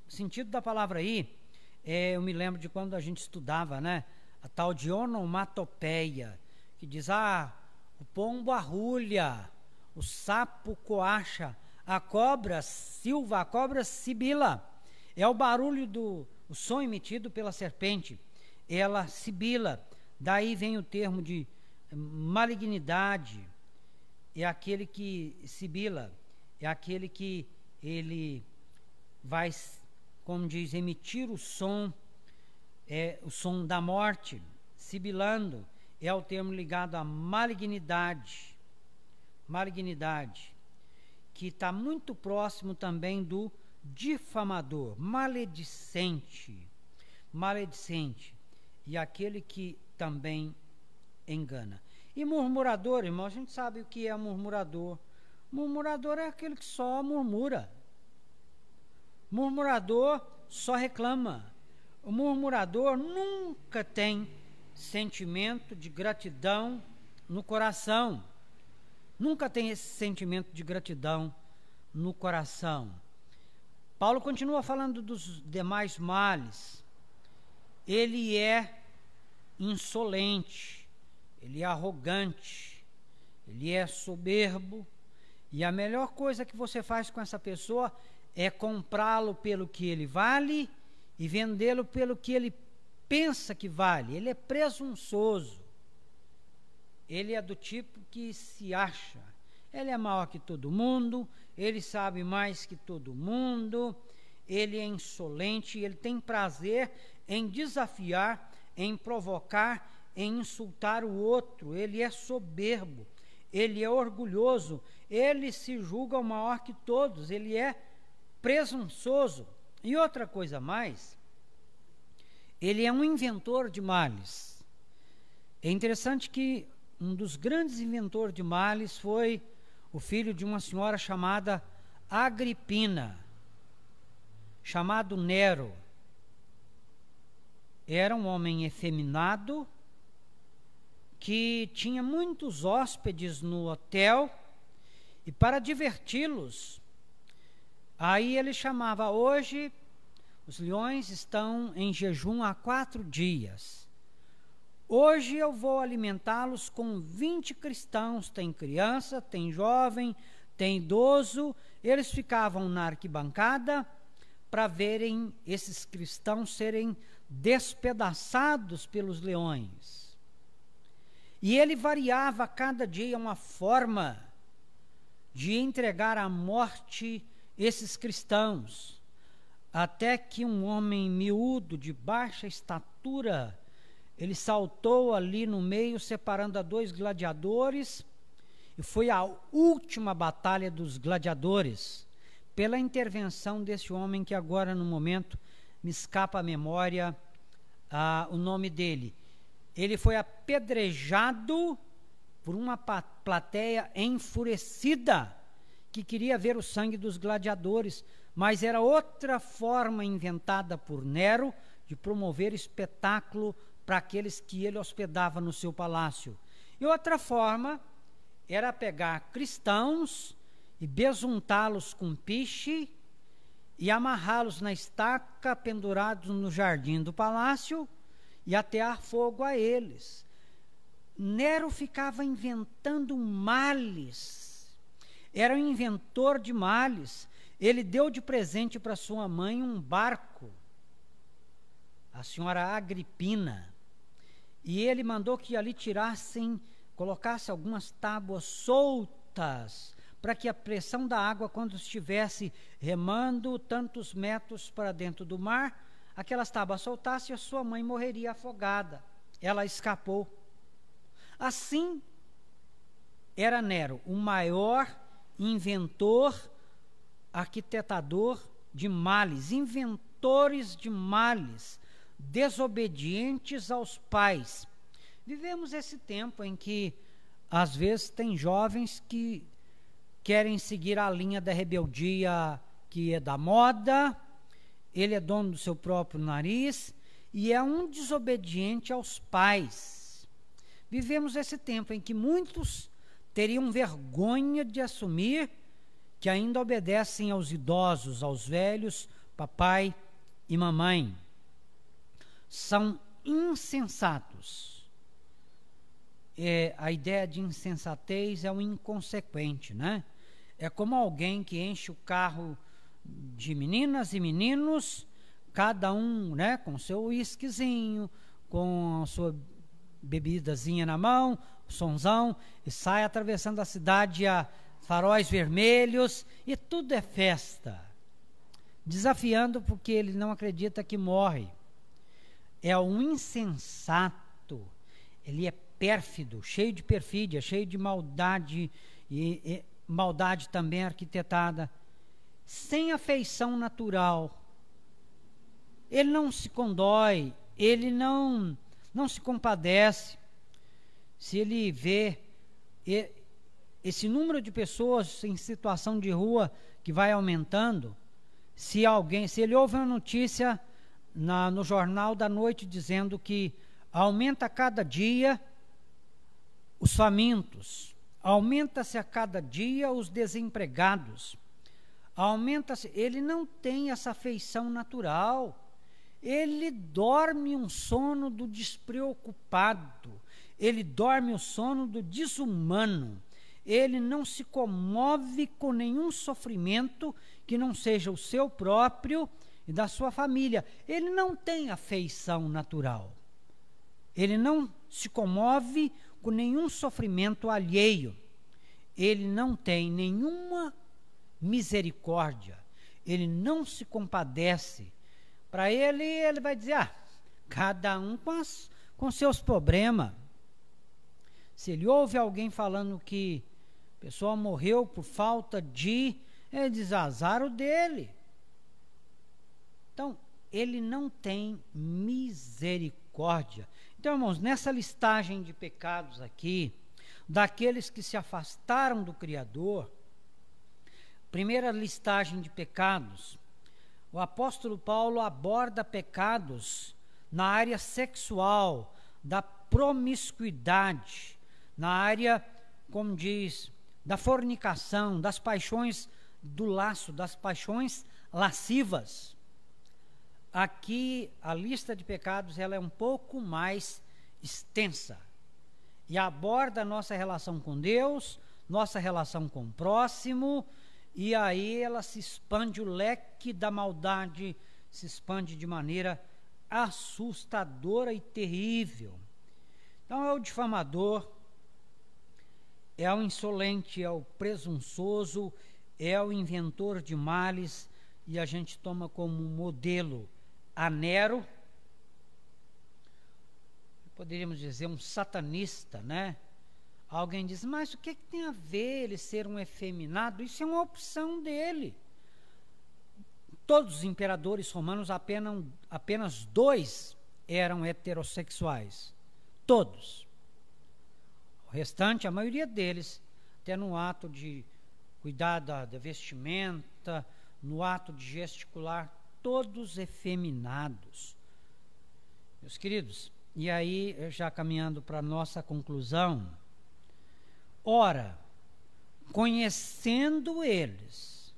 sentido da palavra aí, eu me lembro de quando a gente estudava, né? A tal de onomatopeia, que diz, o pombo arrulha, o sapo coacha, a cobra silva, a cobra sibila. É o barulho o som emitido pela serpente, ela sibila. Daí vem o termo de malignidade, é aquele que sibila, é aquele que ele vai, como diz, emitir o som da morte, sibilando, é o termo ligado à malignidade, que está muito próximo também do difamador, maledicente, e aquele que também engana. E murmurador, irmão, a gente sabe o que é murmurador. Murmurador é aquele que só murmura. Murmurador só reclama. O murmurador nunca tem sentimento de gratidão no coração. Nunca tem esse sentimento de gratidão no coração. Paulo continua falando dos demais males. Ele é insolente, ele é arrogante, ele é soberbo, e a melhor coisa que você faz com essa pessoa é comprá-lo pelo que ele vale e vendê-lo pelo que ele pensa que vale. Ele é presunçoso, ele é do tipo que se acha, Ele é maior que todo mundo, ele sabe mais que todo mundo, ele é insolente, ele tem prazer em desafiar, em provocar, em insultar o outro, ele é soberbo, ele é orgulhoso, ele se julga o maior que todos, ele é presunçoso. E outra coisa mais, ele é um inventor de males. É interessante que um dos grandes inventores de males foi o filho de uma senhora chamada Agripina, chamado Nero. Era um homem efeminado, que tinha muitos hóspedes no hotel, e para diverti-los, aí ele chamava: hoje os leões estão em jejum há 4 dias. Hoje eu vou alimentá-los com 20 cristãos. Tem criança, tem jovem, tem idoso. Eles ficavam na arquibancada para verem esses cristãos serem despedaçados pelos leões. E ele variava a cada dia uma forma de entregar à morte esses cristãos, até que um homem miúdo, de baixa estatura, ele saltou ali no meio, separando a 2 gladiadores, e foi a última batalha dos gladiadores, pela intervenção desse homem que agora no momento me escapa a memória o nome dele. Ele foi apedrejado por uma plateia enfurecida, que queria ver o sangue dos gladiadores, mas era outra forma inventada por Nero de promover espetáculo para aqueles que ele hospedava no seu palácio. E outra forma era pegar cristãos e besuntá-los com piche e amarrá-los na estaca, pendurados no jardim do palácio, e atear fogo a eles. Nero ficava inventando males, era um inventor de males. Ele deu de presente para sua mãe um barco, a senhora Agripina, e ele mandou que ali colocasse algumas tábuas soltas, para que a pressão da água, quando estivesse remando tantos metros para dentro do mar, aquelas tábuas soltassem e a sua mãe morreria afogada. Ela escapou. Assim, era Nero o maior inventor, arquitetador de males, inventores de males, desobedientes aos pais. Vivemos esse tempo em que, às vezes, tem jovens que querem seguir a linha da rebeldia que é da moda. Ele é dono do seu próprio nariz e é um desobediente aos pais. Vivemos esse tempo em que muitos teriam vergonha de assumir que ainda obedecem aos idosos, aos velhos, papai e mamãe. São insensatos. A ideia de insensatez é um inconsequente, né? É como alguém que enche o carro de meninas e meninos, cada um, né, com seu uísquezinho, com a sua bebidazinha na mão, sonzão, e sai atravessando a cidade a faróis vermelhos, e tudo é festa, desafiando porque ele não acredita que morre. É um insensato, ele é pérfido, cheio de perfídia, cheio de maldade, e maldade também arquitetada, sem afeição natural. Ele não se condói, ele não se compadece. Se ele vê esse número de pessoas em situação de rua que vai aumentando, se ele ouve uma notícia no jornal da noite dizendo que aumenta a cada dia os famintos, aumenta-se a cada dia os desempregados, aumenta-se, ele não tem essa afeição natural, ele dorme um sono do despreocupado, ele dorme o sono do desumano, ele não se comove com nenhum sofrimento que não seja o seu próprio e da sua família. Ele não tem afeição natural, ele não se comove com nenhum sofrimento alheio, ele não tem nenhuma misericórdia, ele não se compadece. Para ele vai dizer, cada um com seus problemas. Se ele ouve alguém falando que a pessoa morreu por falta de, ele diz, azar o dele. Então, ele não tem misericórdia. Então, irmãos, nessa listagem de pecados aqui, daqueles que se afastaram do Criador, primeira listagem de pecados, o apóstolo Paulo aborda pecados na área sexual, da promiscuidade, na área, como diz, da fornicação, das paixões do laço, das paixões lascivas. Aqui a lista de pecados ela é um pouco mais extensa e aborda a nossa relação com Deus, nossa relação com o próximo, e aí ela se expande, o leque da maldade se expande de maneira assustadora e terrível. Então é o difamador, é o insolente, é o presunçoso, é o inventor de males, e a gente toma como modelo a Nero, poderíamos dizer um satanista, né? Alguém diz, mas o que tem a ver ele ser um efeminado? Isso é uma opção dele. Todos os imperadores romanos, apenas 2 eram heterossexuais. Todos. O restante, a maioria deles, até no ato de cuidar da vestimenta, no ato de gesticular, todos efeminados. Meus queridos, e aí, já caminhando para a nossa conclusão, ora, conhecendo eles,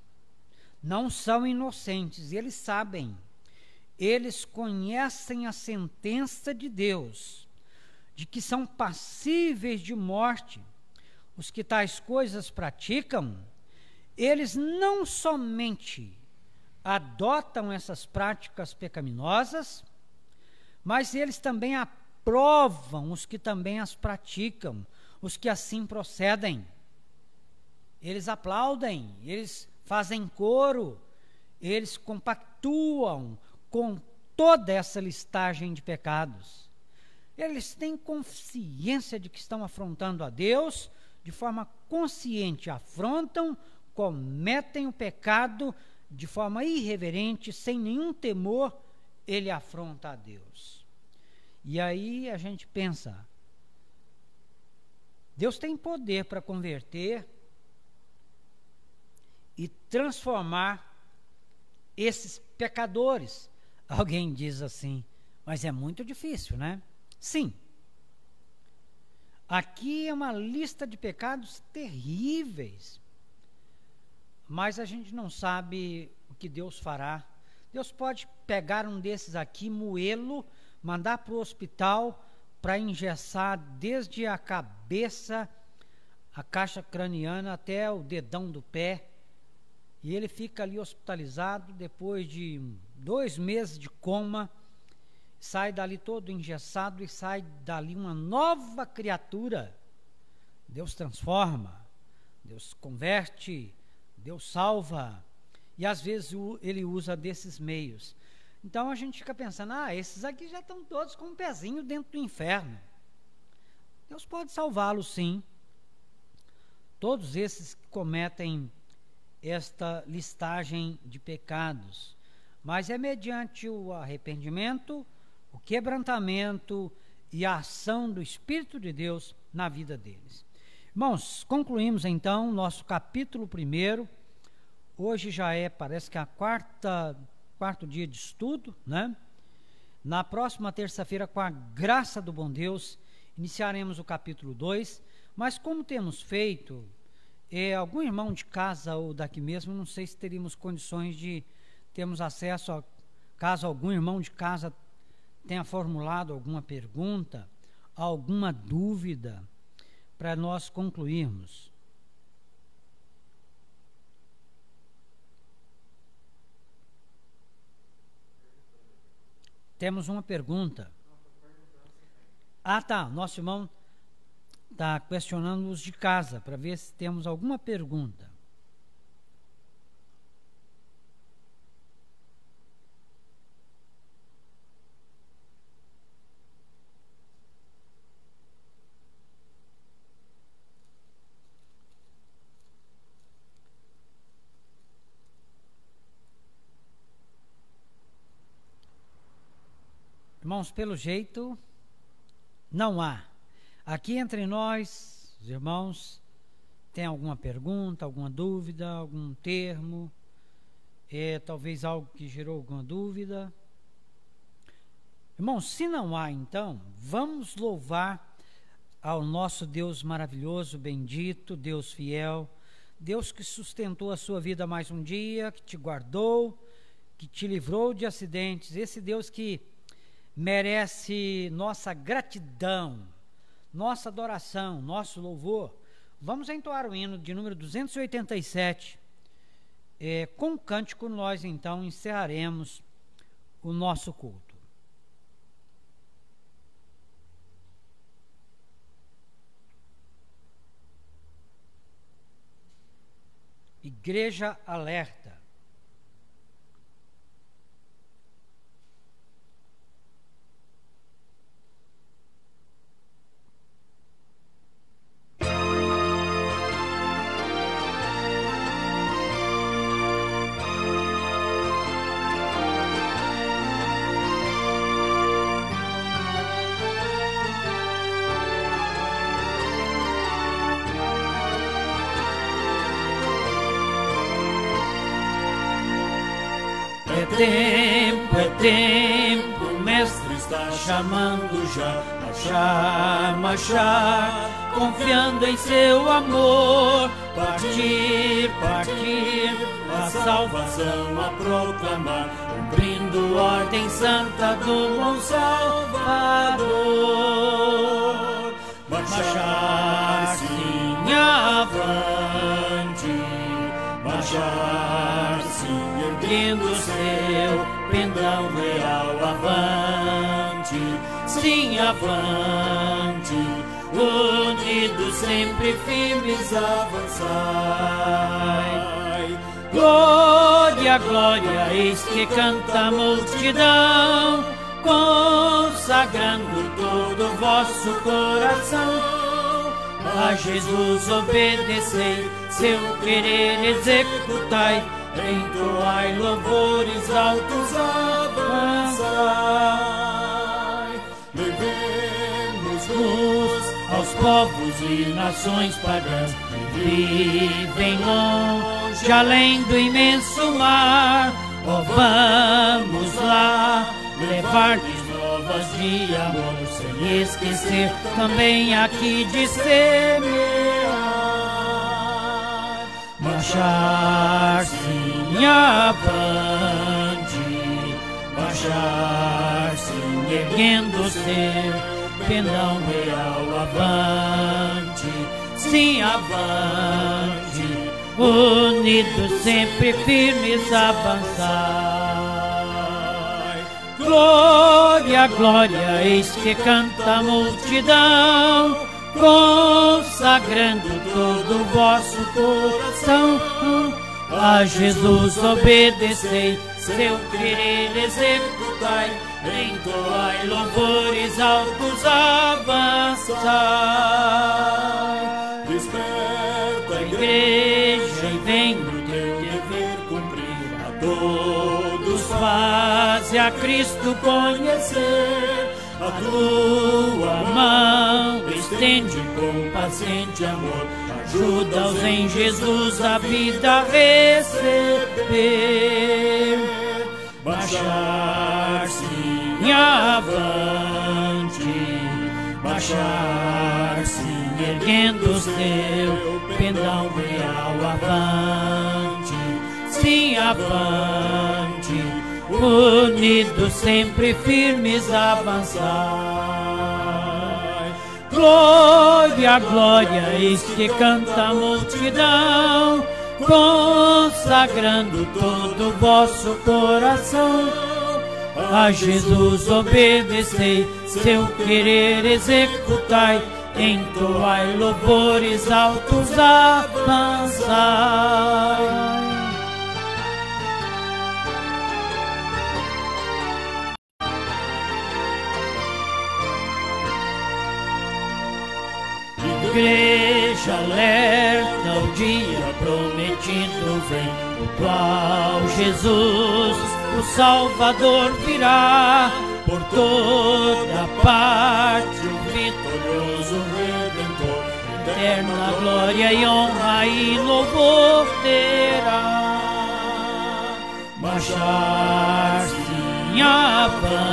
não são inocentes, eles sabem, eles conhecem a sentença de Deus, de que são passíveis de morte os que tais coisas praticam, eles não somente adotam essas práticas pecaminosas, mas eles também aprovam os que também as praticam, os que assim procedem. Eles aplaudem, eles fazem coro, eles compactuam com toda essa listagem de pecados. Eles têm consciência de que estão afrontando a Deus, de forma consciente afrontam, cometem o pecado de forma irreverente, sem nenhum temor, ele afronta a Deus. E aí a gente pensa, Deus tem poder para converter e transformar esses pecadores. Alguém diz assim, mas é muito difícil, né? Sim. Aqui é uma lista de pecados terríveis, mas a gente não sabe o que Deus fará. Deus pode pegar um desses aqui, moê-lo, mandar para o hospital para engessar desde a cabeça, a caixa craniana até o dedão do pé, e ele fica ali hospitalizado depois de 2 meses de coma, sai dali todo engessado e sai dali uma nova criatura. Deus transforma, Deus converte, Deus salva, e às vezes ele usa desses meios. Então a gente fica pensando, esses aqui já estão todos com um pezinho dentro do inferno. Deus pode salvá-los, sim. Todos esses que cometem esta listagem de pecados, mas é mediante o arrependimento, o quebrantamento e a ação do Espírito de Deus na vida deles. Irmãos, concluímos então nosso capítulo 1. Hoje já parece que a quarto dia de estudo, né? Na próxima terça-feira, com a graça do bom Deus, iniciaremos o capítulo 2, mas como temos feito, algum irmão de casa ou daqui mesmo, não sei se teríamos condições de termos acesso, caso algum irmão de casa tenha formulado alguma pergunta, alguma dúvida, para nós concluirmos. Temos uma pergunta. Tá, nosso irmão está questionando os de casa, para ver se temos alguma pergunta. Irmãos, pelo jeito, não há. Aqui entre nós, os irmãos, tem alguma pergunta, alguma dúvida, algum termo, talvez algo que gerou alguma dúvida? Irmãos, se não há, então, vamos louvar ao nosso Deus maravilhoso, bendito, Deus fiel, Deus que sustentou a sua vida mais um dia, que te guardou, que te livrou de acidentes, esse Deus que merece nossa gratidão, nossa adoração, nosso louvor. Vamos entoar o hino de número 287. Com cântico nós então encerraremos o nosso culto. Igreja alerta.
É tempo, o mestre está chamando já, marchar, confiando em seu amor, partir, a salvação a proclamar, cumprindo ordem santa do bom Salvador. Marchar sim avante, marchar sim erguendo seu pendão real avante, sim avante, unidos sempre firmes avançai. Glória, glória, eis que canta a multidão, consagrando todo o vosso coração. A Jesus obedecei, seu querer executai, entoai louvores altos, avançai. Levemos luz aos povos e nações pagãs que vivem longe, além do imenso mar. Oh, vamos lá, levar-lhes novas de amor, sem esquecer também aqui de semear. Marchar sim avante, marchar sim erguendo seu pendão real avante, sim avante, unidos sempre firmes avançai. Glória, glória, eis que canta a multidão, consagrando todo o vosso coração. A Jesus obedecei, seu querer executai, entoai louvores altos, avançai. Desperta a igreja e vem o teu dever cumprir, a todos faze a Cristo conhecer. A tua mão estende com paciente amor, ajuda-os em Jesus a vida receber. Marchar sim avante, marchar sim erguendo seu pendão real avante, sim avante, unidos sempre firmes avançai. Glória, glória, eis que canta a multidão, consagrando todo o vosso coração. A Jesus obedecei, seu querer executai, entoai louvores altos, avançai. Igreja alerta, o dia prometido vem, o qual Jesus, o Salvador, virá. Por toda parte o vitorioso Redentor, eterna glória e honra e louvor terá. Marchar-se avante,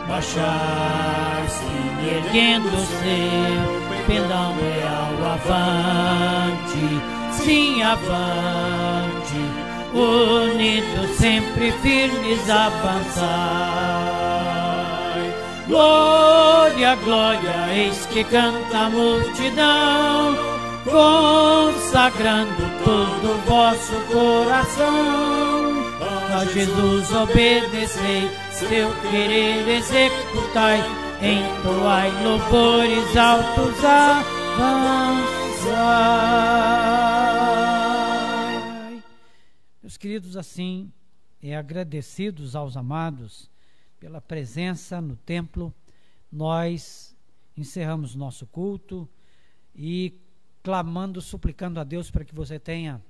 marchar-se erguendo seu pendão real avante, sim avante, unidos sempre firmes avançai. Glória, glória, eis que canta a multidão, consagrando todo o vosso coração. A Jesus obedecei, seu querer executai, entoai louvores altos, avançai. Meus queridos, assim, agradecidos aos amados pela presença no templo, nós encerramos nosso culto e clamando, suplicando a Deus para que você tenha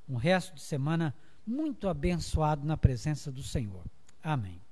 um resto de semana muito abençoado na presença do Senhor. Amém.